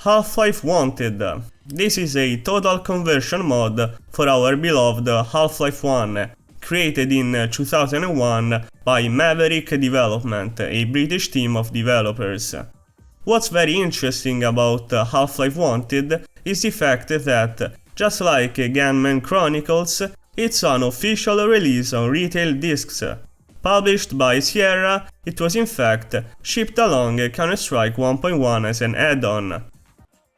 Half-Life Wanted. This is a total conversion mod for our beloved Half-Life 1, created in 2001 by Maverick Development, a British team of developers. What's very interesting about Half-Life Wanted is the fact that, just like Gunman Chronicles, it's an official release on retail discs. Published by Sierra, it was in fact shipped along Counter-Strike 1.1 as an add-on.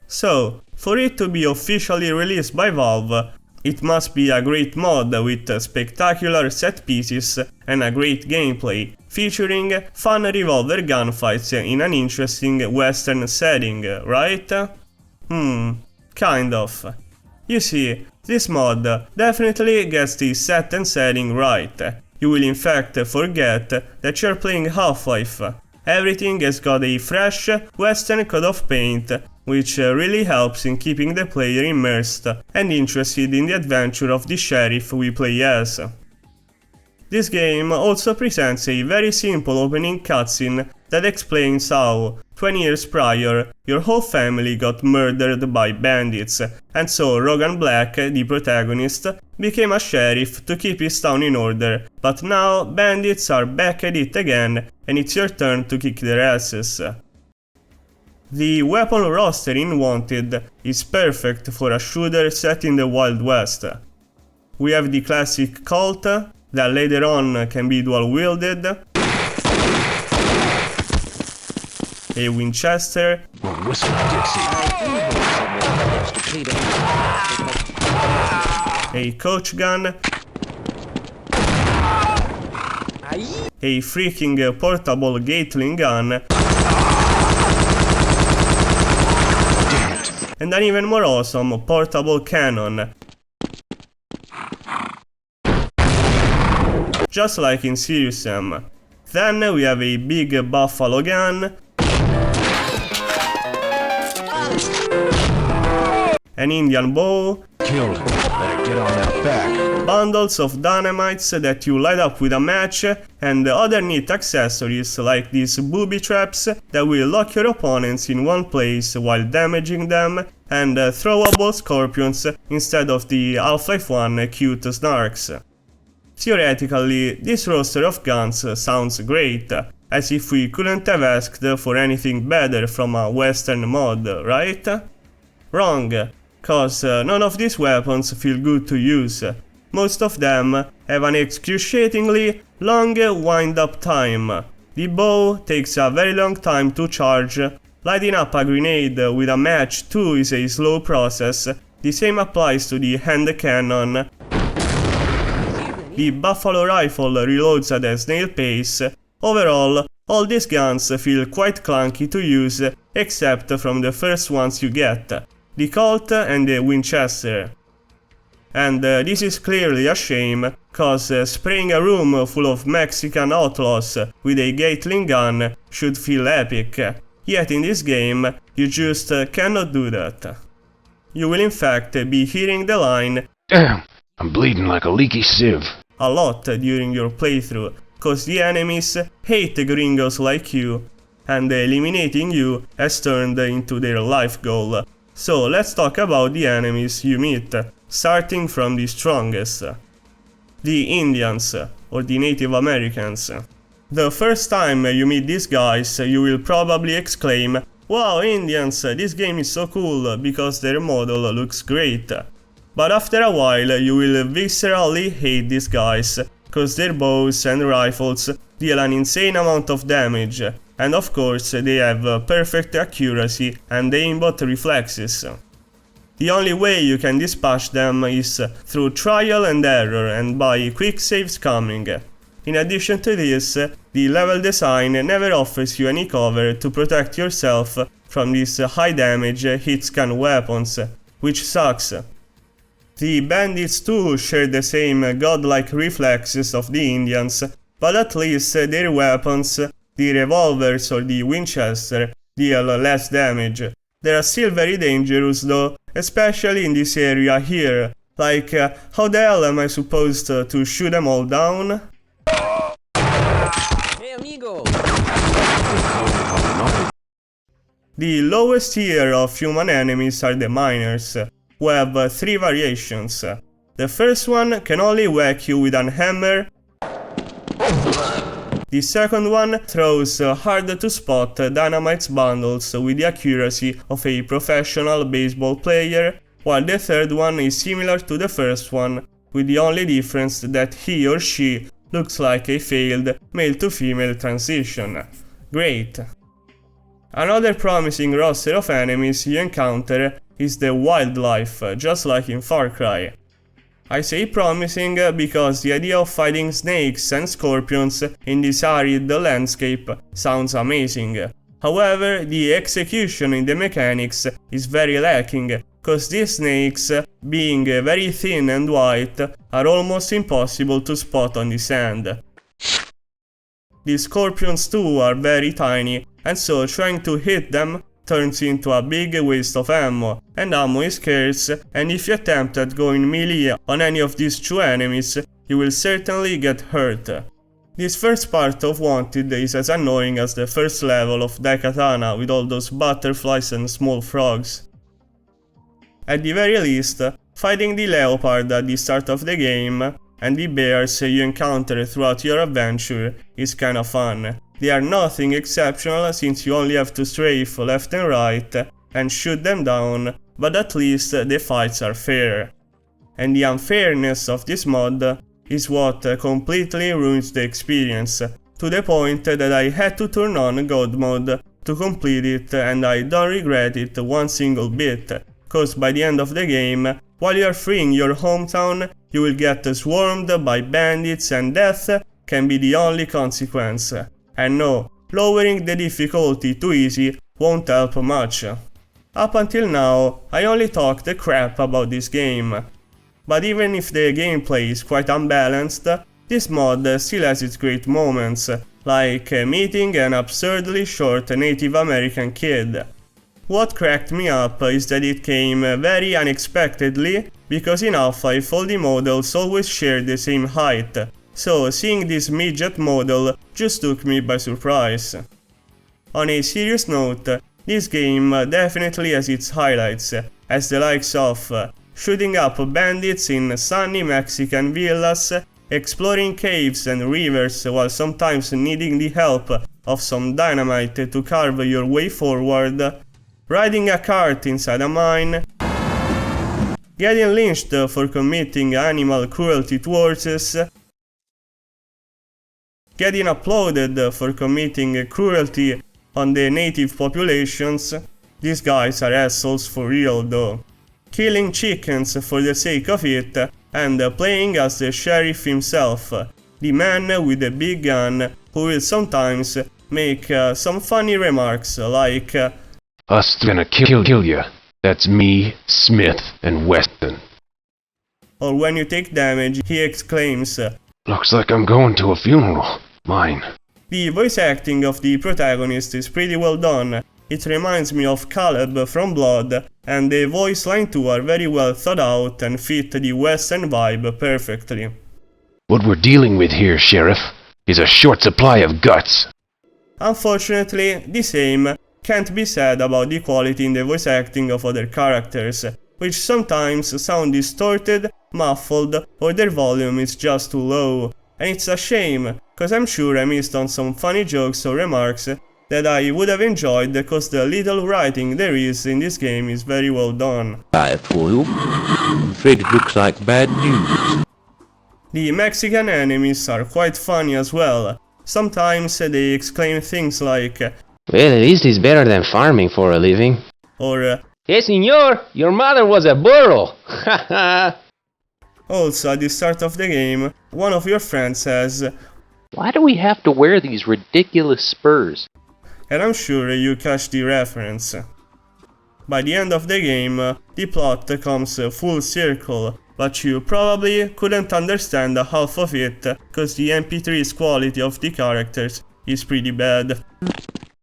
So, for it to be officially released by Valve, it must be a great mod with spectacular set pieces and a great gameplay, featuring fun revolver gunfights in an interesting western setting, right? Kind of. You see, this mod definitely gets the set and setting right. You will in fact forget that you're playing Half-Life. Everything has got a fresh western coat of paint, which really helps in keeping the player immersed and interested in the adventure of the sheriff we play as. This game also presents a very simple opening cutscene that explains how, 20 years prior, your whole family got murdered by bandits, and so Rogan Black, the protagonist, became a sheriff to keep his town in order, but now bandits are back at it again, and it's your turn to kick their asses. The weapon roster in Wanted is perfect for a shooter set in the Wild West. We have the classic Colt, that later on can be dual-wielded, a Winchester, a coach gun, a freaking portable Gatling gun, and an even more awesome portable cannon. Just like in Serious Sam. Then we have a big buffalo gun, an Indian bow, killed. Better get on that back. Bundles of dynamites that you light up with a match, and other neat accessories like these booby traps that will lock your opponents in one place while damaging them, and throwable scorpions instead of the Half-Life 1 cute snarks. Theoretically, this roster of guns sounds great, as if we couldn't have asked for anything better from a western mod, right? Wrong, cause none of these weapons feel good to use. Most of them have an excruciatingly long wind-up time. The bow takes a very long time to charge, lighting up a grenade with a match too is a slow process, the same applies to the hand cannon. The Buffalo rifle reloads at a snail pace. Overall, all these guns feel quite clunky to use, except from the first ones you get, the Colt and the Winchester. And this is clearly a shame, cause spraying a room full of Mexican outlaws with a Gatling gun should feel epic, yet in this game you just cannot do that. You will in fact be hearing the line Damn, I'm bleeding like a leaky sieve a lot during your playthrough, cause the enemies hate gringos like you, and eliminating you has turned into their life goal. So let's talk about the enemies you meet, starting from the strongest. The Indians, or the Native Americans. The first time you meet these guys, you will probably exclaim, "Wow, Indians, this game is so cool," because their model looks great. But after a while you will viscerally hate these guys, cause their bows and rifles deal an insane amount of damage, and of course they have perfect accuracy and aimbot reflexes. The only way you can dispatch them is through trial and error and by quick saves coming. In addition to this, the level design never offers you any cover to protect yourself from these high damage hitscan weapons, which sucks. The bandits too share the same godlike reflexes of the Indians, but at least their weapons, the revolvers or the Winchester, deal less damage. They are still very dangerous though, especially in this area here. Like, how the hell am I supposed to shoot them all down? Hey amigo! The lowest tier of human enemies are the miners, who have 3 variations. The first one can only whack you with an hammer. The second one throws hard to spot dynamite bundles with the accuracy of a professional baseball player, while the third one is similar to the first one, with the only difference that he or she looks like a failed male to female transition. Great! Another promising roster of enemies you encounter is the wildlife, just like in Far Cry. I say promising because the idea of fighting snakes and scorpions in this arid landscape sounds amazing. However, the execution in the mechanics is very lacking, cause these snakes, being very thin and white, are almost impossible to spot on the sand. The scorpions too are very tiny, and so trying to hit them turns into a big waste of ammo, and ammo is scarce, and if you attempt at going melee on any of these 2 enemies, you will certainly get hurt. This first part of Wanted is as annoying as the first level of Daikatana with all those butterflies and small frogs. At the very least, fighting the leopard at the start of the game and the bears you encounter throughout your adventure is kinda fun. They are nothing exceptional since you only have to strafe left and right and shoot them down, but at least the fights are fair. And the unfairness of this mod is what completely ruins the experience, to the point that I had to turn on God mode to complete it, and I don't regret it one single bit, cause by the end of the game, while you are freeing your hometown, you will get swarmed by bandits and death can be the only consequence. And no, lowering the difficulty to easy won't help much. Up until now, I only talked crap about this game. But even if the gameplay is quite unbalanced, this mod still has its great moments, like meeting an absurdly short Native American kid. What cracked me up is that it came very unexpectedly, because in Half-Life all the models always share the same height, so seeing this midget model just took me by surprise. On a serious note, this game definitely has its highlights, as the likes of shooting up bandits in sunny Mexican villas, exploring caves and rivers while sometimes needing the help of some dynamite to carve your way forward, riding a cart inside a mine, getting lynched for committing animal cruelty to horses, getting uploaded for committing cruelty on the native populations. These guys are assholes for real though. Killing chickens for the sake of it, and playing as the sheriff himself, the man with the big gun who will sometimes make some funny remarks like Us gonna kill ya. That's me, Smith, and Weston. Or when you take damage, he exclaims, Looks like I'm going to a funeral. Mine. The voice acting of the protagonist is pretty well done. It reminds me of Caleb from Blood, and the voice line too are very well thought out and fit the Western vibe perfectly. What we're dealing with here, Sheriff, is a short supply of guts. Unfortunately, the same can't be said about the quality in the voice acting of other characters, which sometimes sound distorted, muffled, or their volume is just too low. And it's a shame, cause I'm sure I missed on some funny jokes or remarks that I would have enjoyed, cause the little writing there is in this game is very well done. For you. I'm afraid it looks like bad news. The Mexican enemies are quite funny as well. Sometimes they exclaim things like, Well, at least it's better than farming for a living. or Hey, senor, your mother was a burro! Ha ha! also at the start of the game, one of your friends says, Why do we have to wear these ridiculous spurs? and I'm sure you catch the reference. By the end of the game, the plot comes full circle, but you probably couldn't understand half of it, cause the MP3's quality of the characters is pretty bad.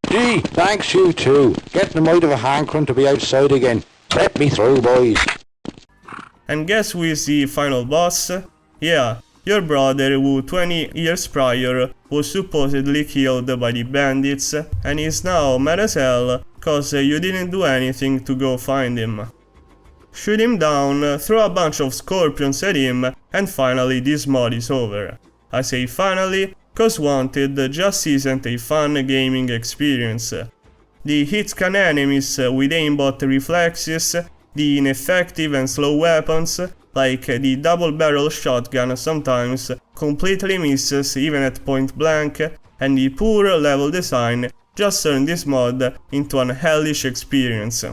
Gee, thanks you too. Getting them out of a hankering to be outside again. Let me through, boys. And guess who is the final boss? Yeah, your brother who 20 years prior was supposedly killed by the bandits and is now mad as hell cause you didn't do anything to go find him. Shoot him down, throw a bunch of scorpions at him, and finally this mod is over. I say finally, cause Wanted just isn't a fun gaming experience. The hitscan enemies with aimbot reflexes, the ineffective and slow weapons, like the double barrel shotgun sometimes completely misses even at point blank, and the poor level design just turned this mod into an hellish experience.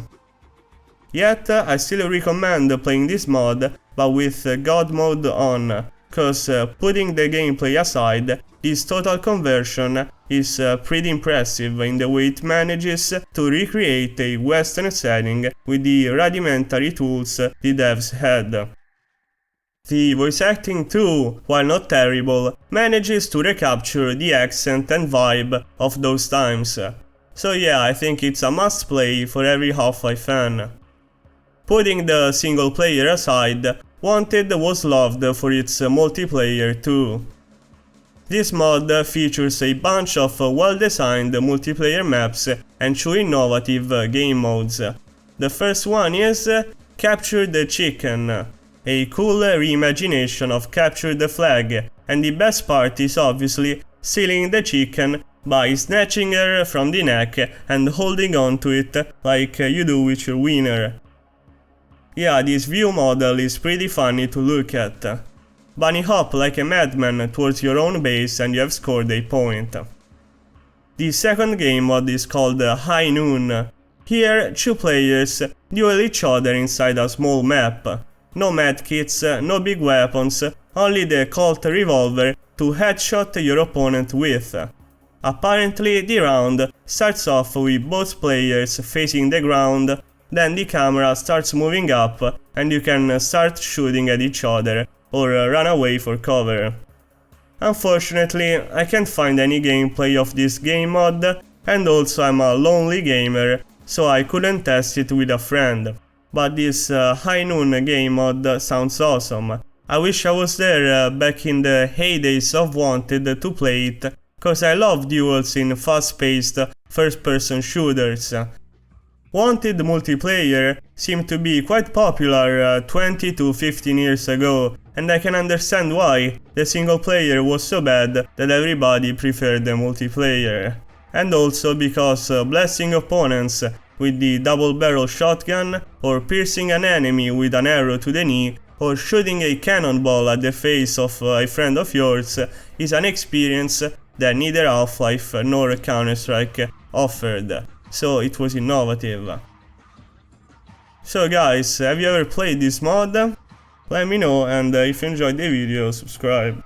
Yet I still recommend playing this mod, but with God mode on, cause putting the gameplay aside, this total conversion is pretty impressive in the way it manages to recreate a western setting with the rudimentary tools the devs had. The voice acting too, while not terrible, manages to recapture the accent and vibe of those times. So yeah, I think it's a must play for every Half-Life fan. Putting the single player aside, Wanted was loved for its multiplayer too. This mod features a bunch of well-designed multiplayer maps and 2 innovative game modes. The first one is Capture the Chicken, a cool reimagination of Capture the Flag, and the best part is obviously stealing the chicken by snatching her from the neck and holding on to it like you do with your wiener. Yeah, this view model is pretty funny to look at. Bunny hop like a madman towards your own base and you have scored a point. The second game mod is called High Noon. Here, 2 players duel each other inside a small map. No medkits, no big weapons, only the Colt revolver to headshot your opponent with. Apparently, the round starts off with both players facing the ground, then the camera starts moving up and you can start shooting at each other or run away for cover. Unfortunately, I can't find any gameplay of this game mod, and also I'm a lonely gamer, so I couldn't test it with a friend. But this High Noon game mod sounds awesome. I wish I was there back in the heydays of Wanted to play it, cause I love duels in fast-paced first-person shooters. Wanted multiplayer seemed to be quite popular 20 to 15 years ago, and I can understand why the single player was so bad that everybody preferred the multiplayer. And also because blasting opponents with the double barrel shotgun, or piercing an enemy with an arrow to the knee, or shooting a cannonball at the face of a friend of yours is an experience that neither Half-Life nor Counter-Strike offered. So it was innovative. So guys, have you ever played this mod? Let me know, and if you enjoyed the video, subscribe.